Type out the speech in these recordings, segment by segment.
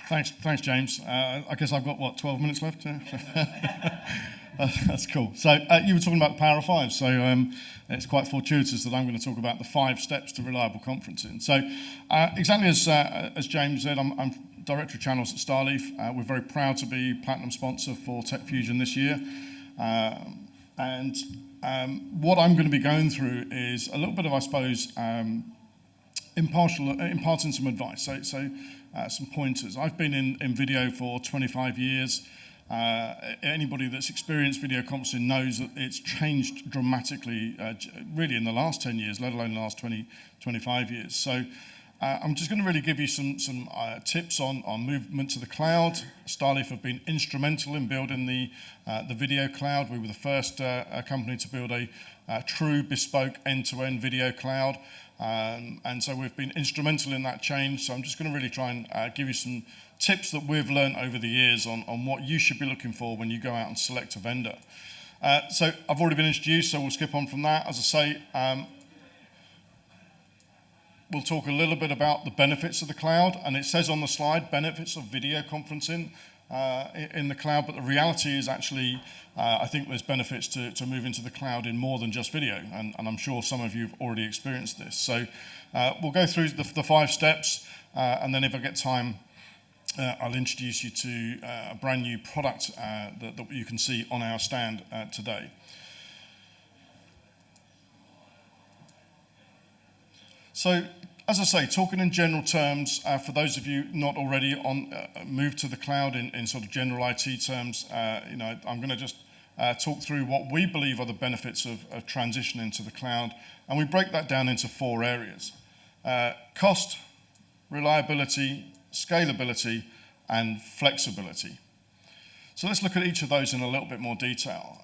Thanks, James. I guess I've got, 12 minutes left? That's cool. So you were talking about the Power of Five, so it's quite fortuitous that I'm going to talk about the 5 steps to reliable conferencing. So exactly as James said, I'm Director of Channels at StarLeaf. We're very proud to be Platinum sponsor for TechFusion this year. And what I'm going to be going through is a little bit of, I suppose, imparting some advice, so some pointers. I've been in video for 25 years. Anybody that's experienced video conferencing knows that it's changed dramatically, really in the last 10 years, let alone the last 25 years. So I'm just going to really give you some tips on movement to the cloud. StarLeaf have been instrumental in building the video cloud. We were the first company to build a true bespoke end-to-end video cloud. And so we've been instrumental in that change. So I'm just going to really try and give you some tips that we've learned over the years on what you should be looking for when you go out and select a vendor. So I've already been introduced, so we'll skip on from that. As I say, we'll talk a little bit about the benefits of the cloud, and it says on the slide, benefits of video conferencing in the cloud, but the reality is actually, I think there's benefits to move into the cloud in more than just video, and I'm sure some of you have already experienced this. So we'll go through the 5 steps, and then if I get time, I'll introduce you to a brand new product that you can see on our stand today. So, as I say, talking in general terms, for those of you not already on moved to the cloud in sort of general IT terms, I'm going to just talk through what we believe are the benefits of transitioning to the cloud, and we break that down into 4 areas: cost, reliability, scalability, and flexibility. So let's look at each of those in a little bit more detail.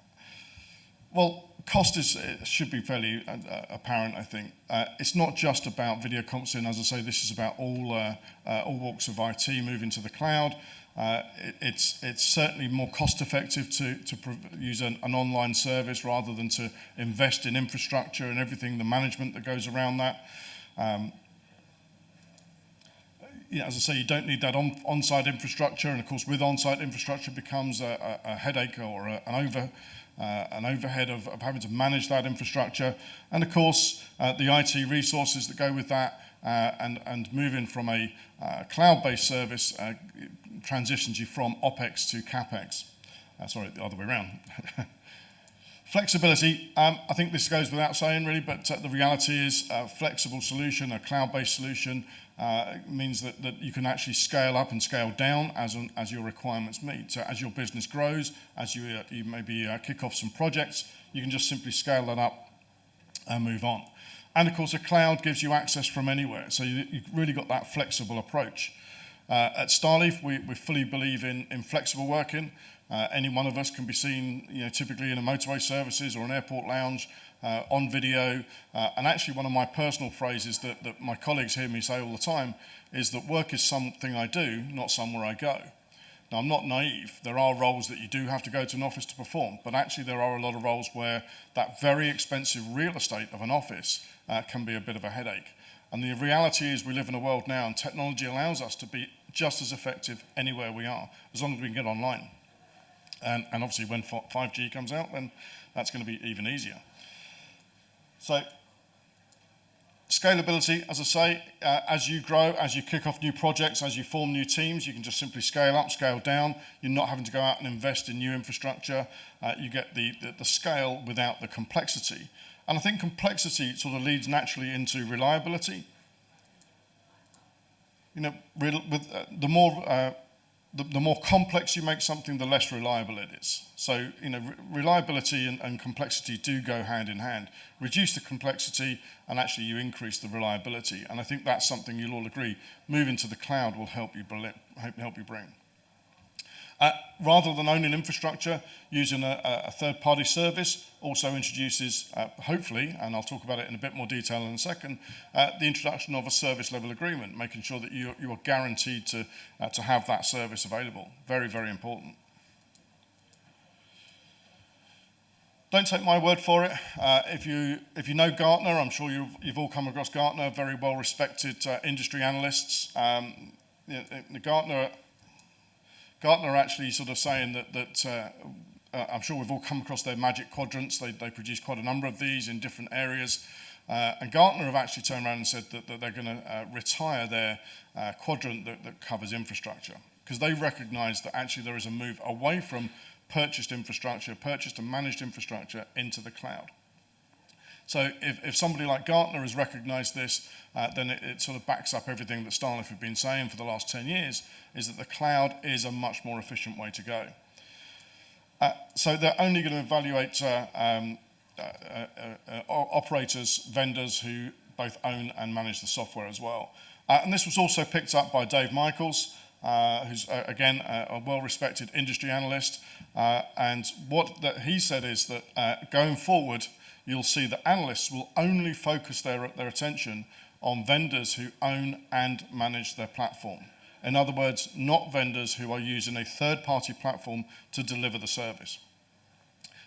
Well, cost should be fairly apparent, I think. It's not just about video conferencing. As I say, this is about all walks of IT moving to the cloud. It's certainly more cost effective to use an online service rather than to invest in infrastructure and everything, the management that goes around that. As I say, you don't need that on-site infrastructure, and of course with on-site infrastructure becomes a headache or an overhead of having to manage that infrastructure, and of course the IT resources that go with that, and moving from a cloud-based service transitions you from OpEx to CapEx. Sorry, the other way around. Flexibility, I think this goes without saying really, but the reality is a flexible solution, a cloud-based solution, means that you can actually scale up and scale down as your requirements meet. So as your business grows, as you maybe kick off some projects, you can just simply scale that up and move on. And of course, a cloud gives you access from anywhere, so you've really got that flexible approach. At StarLeaf, we fully believe in flexible working. Any one of us can be seen, typically in a motorway services or an airport lounge, on video, and actually one of my personal phrases that my colleagues hear me say all the time is that work is something I do, not somewhere I go. Now, I'm not naive. There are roles that you do have to go to an office to perform, but actually there are a lot of roles where that very expensive real estate of an office can be a bit of a headache. And the reality is we live in a world now, and technology allows us to be just as effective anywhere we are, as long as we can get online. And obviously when 5G comes out, then that's going to be even easier. So, scalability, as I say, as you grow, as you kick off new projects, as you form new teams, you can just simply scale up, scale down. You're not having to go out and invest in new infrastructure. You get the scale without the complexity. And I think complexity sort of leads naturally into reliability. The more complex you make something, the less reliable it is. So, reliability and complexity do go hand in hand. Reduce the complexity, and actually you increase the reliability. And I think that's something you'll all agree. Moving to the cloud will help you bring. Rather than owning infrastructure, using a third-party service also introduces, hopefully, and I'll talk about it in a bit more detail in a second, the introduction of a service level agreement, making sure that you are guaranteed to have that service available. Very, very important. Don't take my word for it. If you know Gartner, I'm sure you've all come across Gartner, very well respected industry analysts. Gartner Gartner are actually sort of saying that I'm sure we've all come across their magic quadrants. They produce quite a number of these in different areas. And Gartner have actually turned around and said that they're going to retire their quadrant that covers infrastructure, because they recognize that actually there is a move away from purchased infrastructure, purchased and managed infrastructure into the cloud. So if somebody like Gartner has recognized this, then it sort of backs up everything that StarLeaf have been saying for the last 10 years, is that the cloud is a much more efficient way to go. So they're only going to evaluate operators, vendors who both own and manage the software as well. And this was also picked up by Dave Michaels, who's, again, a well-respected industry analyst. And what that he said is that going forward, you'll see that analysts will only focus their attention on vendors who own and manage their platform. In other words, not vendors who are using a third-party platform to deliver the service.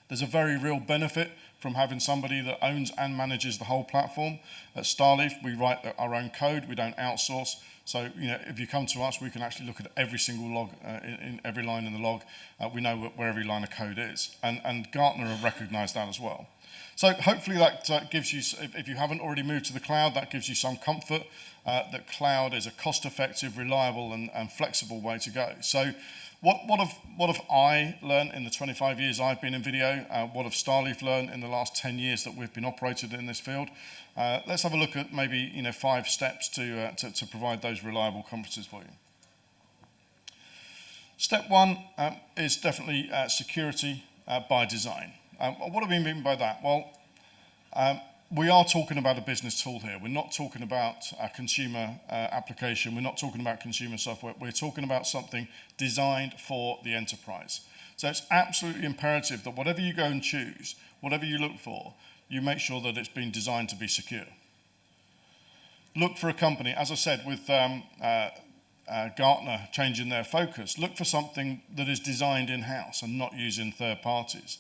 There's a very real benefit from having somebody that owns and manages the whole platform. At StarLeaf, we write our own code, we don't outsource. So, if you come to us, we can actually look at every single log, in every line in the log. We know where every line of code is. And Gartner have recognized that as well. So hopefully that gives you, if you haven't already moved to the cloud, that gives you some comfort that cloud is a cost-effective, reliable, and flexible way to go. So what have I learned in the 25 years I've been in video? What have StarLeaf learned in the last 10 years that we've been operated in this field? Let's have a look at maybe 5 steps to provide those reliable conferences for you. Step 1 is definitely security by design. What do we mean by that? Well, we are talking about a business tool here. We're not talking about a consumer application. We're not talking about consumer software. We're talking about something designed for the enterprise. So it's absolutely imperative that whatever you go and choose, whatever you look for, you make sure that it's been designed to be secure. Look for a company, as I said, with Gartner changing their focus, look for something that is designed in-house and not using third parties.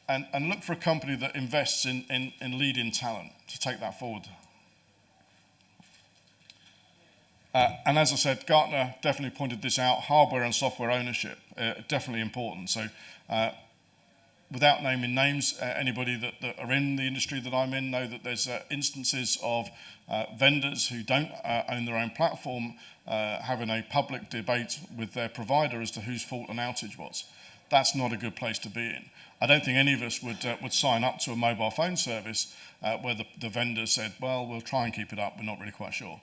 And look for a company that invests in leading talent to take that forward. And as I said, Gartner definitely pointed this out, hardware and software ownership, definitely important. So without naming names, anybody that are in the industry that I'm in know that there's instances of vendors who don't own their own platform having a public debate with their provider as to whose fault an outage was. That's not a good place to be in. I don't think any of us would sign up to a mobile phone service where the vendor said, well, we'll try and keep it up, we're not really quite sure.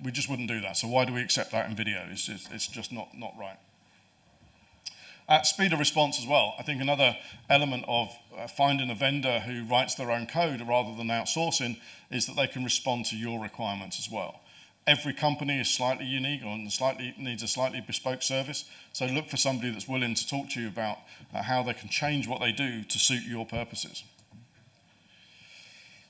We just wouldn't do that. So why do we accept that in video? It's just not right. Speed of response as well. I think another element of finding a vendor who writes their own code rather than outsourcing is that they can respond to your requirements as well. Every company is slightly unique or needs a slightly bespoke service. So look for somebody that's willing to talk to you about how they can change what they do to suit your purposes.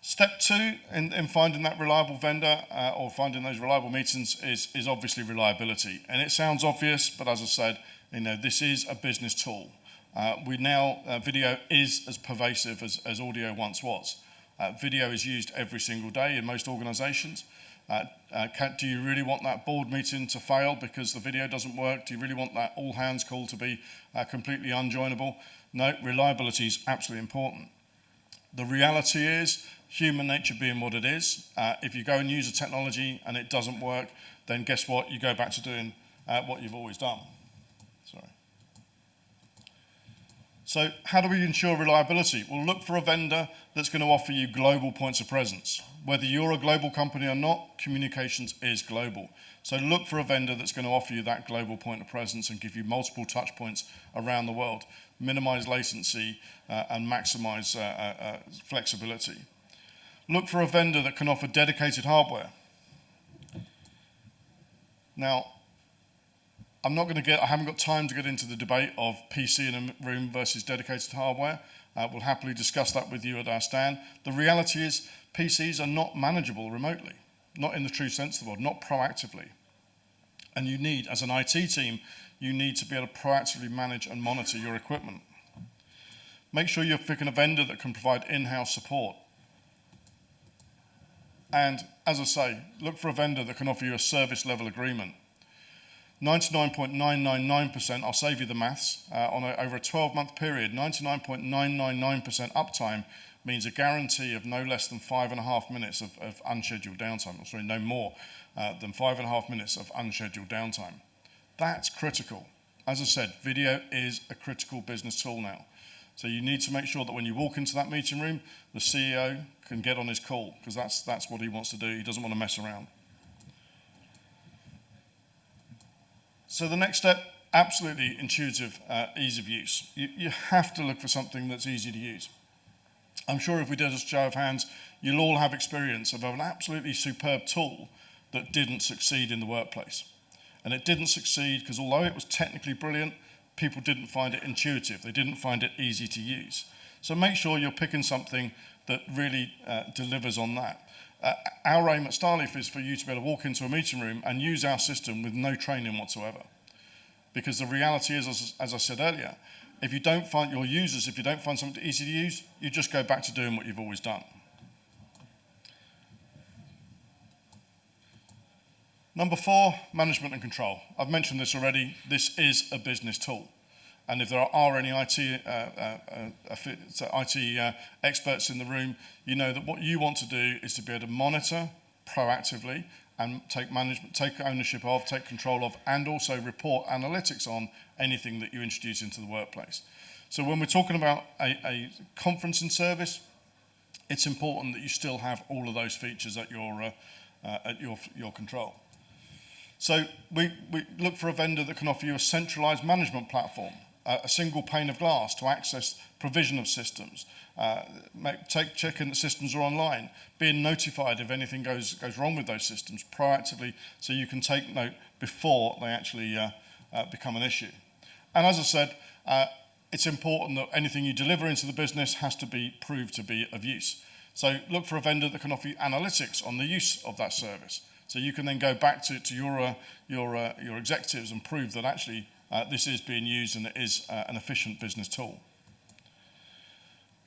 Step 2 in finding that reliable vendor or finding those reliable meetings is obviously reliability. And it sounds obvious, but as I said, this is a business tool. Video is as pervasive as audio once was. Video is used every single day in most organizations. Do you really want that board meeting to fail because the video doesn't work? Do you really want that all hands call to be completely unjoinable? No, reliability is absolutely important. The reality is, human nature being what it is, if you go and use a technology and it doesn't work, then guess what? You go back to doing what you've always done. Sorry. So how do we ensure reliability? Well, look for a vendor that's going to offer you global points of presence. Whether you're a global company or not, communications is global. So look for a vendor that's going to offer you that global point of presence and give you multiple touch points around the world, minimize latency and maximize flexibility. Look for a vendor that can offer dedicated hardware. Now, I haven't got time to get into the debate of PC in a room versus dedicated hardware. We'll happily discuss that with you at our stand. The reality is PCs are not manageable remotely, not in the true sense of the word, not proactively. And you need, as an IT team, you need to be able to proactively manage and monitor your equipment. Make sure you're picking a vendor that can provide in-house support. And as I say, look for a vendor that can offer you a service level agreement. 99.999%, I'll save you the maths, over a 12-month period, 99.999% uptime means a guarantee of no less than 5.5 minutes of unscheduled downtime, or sorry, no more than 5.5 minutes of unscheduled downtime. That's critical. As I said, video is a critical business tool now. So you need to make sure that when you walk into that meeting room, the CEO can get on his call, because that's what he wants to do. He doesn't want to mess around. So the next step, absolutely intuitive ease of use. You have to look for something that's easy to use. I'm sure if we did a show of hands, you'll all have experience of an absolutely superb tool that didn't succeed in the workplace. And it didn't succeed because although it was technically brilliant, people didn't find it intuitive. They didn't find it easy to use. So make sure you're picking something that really delivers on that. Our aim at StarLeaf is for you to be able to walk into a meeting room and use our system with no training whatsoever. Because the reality is, as I said earlier, if you don't find your users, if you don't find something easy to use, you just go back to doing what you've always done. Number 4, management and control. I've mentioned this already. This is a business tool. And if there are any IT experts in the room, you know that what you want to do is to be able to monitor proactively and take ownership of, take control of, and also report analytics on anything that you introduce into the workplace. So when we're talking about a conferencing service, it's important that you still have all of those features at your control. So we look for a vendor that can offer you a centralized management platform, a single pane of glass to access provision of systems, checking that systems are online, being notified if anything goes wrong with those systems proactively so you can take note before they actually become an issue. And as I said, it's important that anything you deliver into the business has to be proved to be of use. So look for a vendor that can offer you analytics on the use of that service. So you can then go back to your executives and prove that actually this is being used and it is an efficient business tool.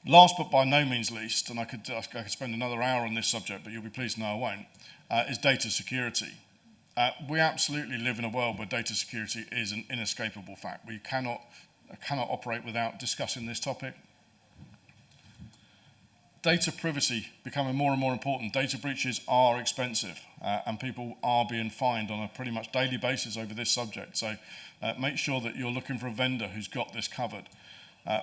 Last but by no means least, and I could spend another hour on this subject, but you'll be pleased to know I won't, is data security. We absolutely live in a world where data security is an inescapable fact. We cannot operate without discussing this topic. Data privacy becoming more and more important. Data breaches are expensive and people are being fined on a pretty much daily basis over this subject. So make sure that you're looking for a vendor who's got this covered.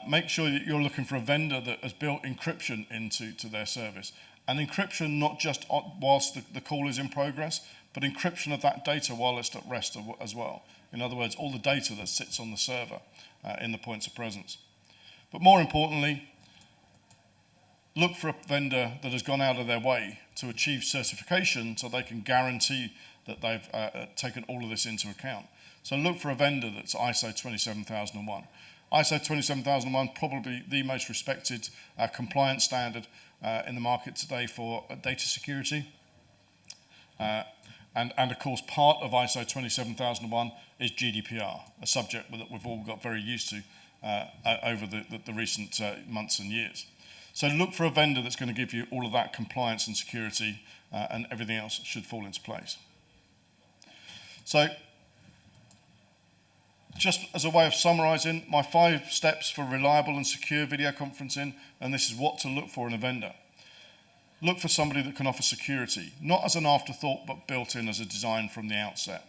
Make sure that you're looking for a vendor that has built encryption into their service. And encryption not just whilst the call is in progress, but encryption of that data while it's at rest as well. In other words, all the data that sits on the server in the points of presence. But more importantly, look for a vendor that has gone out of their way to achieve certification so they can guarantee that they've taken all of this into account. So look for a vendor that's ISO 27001. ISO 27001, probably the most respected compliance standard in the market today for data security. And of course, part of ISO 27001 is GDPR, a subject that we've all got very used to over the recent months and years. So look for a vendor that's going to give you all of that compliance and security, and everything else should fall into place. So just as a way of summarising, my 5 steps for reliable and secure video conferencing, and this is what to look for in a vendor. Look for somebody that can offer security, not as an afterthought, but built in as a design from the outset.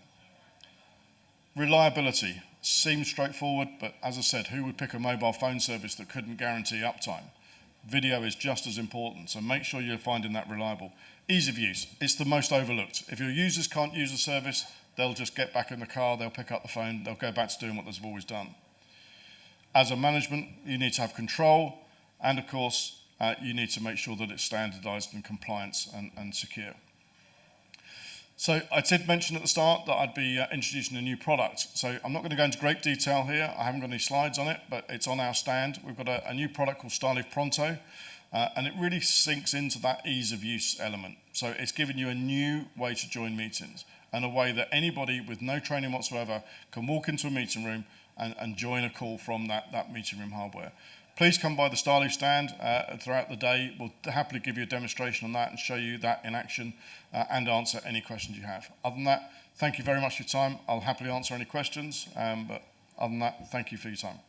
Reliability seems straightforward, but as I said, who would pick a mobile phone service that couldn't guarantee uptime? Video is just as important, so make sure you're finding that reliable. Ease of use, it's the most overlooked. If your users can't use the service, they'll just get back in the car, they'll pick up the phone, they'll go back to doing what they've always done. As a management, you need to have control, and of course, you need to make sure that it's standardized and compliant and secure. So I did mention at the start that I'd be introducing a new product. So I'm not going to go into great detail here. I haven't got any slides on it, but it's on our stand. We've got a new product called StarLeaf Pronto, and it really sinks into that ease of use element. So it's giving you a new way to join meetings and a way that anybody with no training whatsoever can walk into a meeting room and join a call from that meeting room hardware. please come by the StarLeaf stand throughout the day. We'll happily give you a demonstration on that and show you that in action and answer any questions you have. Other than that, thank you very much for your time. I'll happily answer any questions, but other than that, thank you for your time.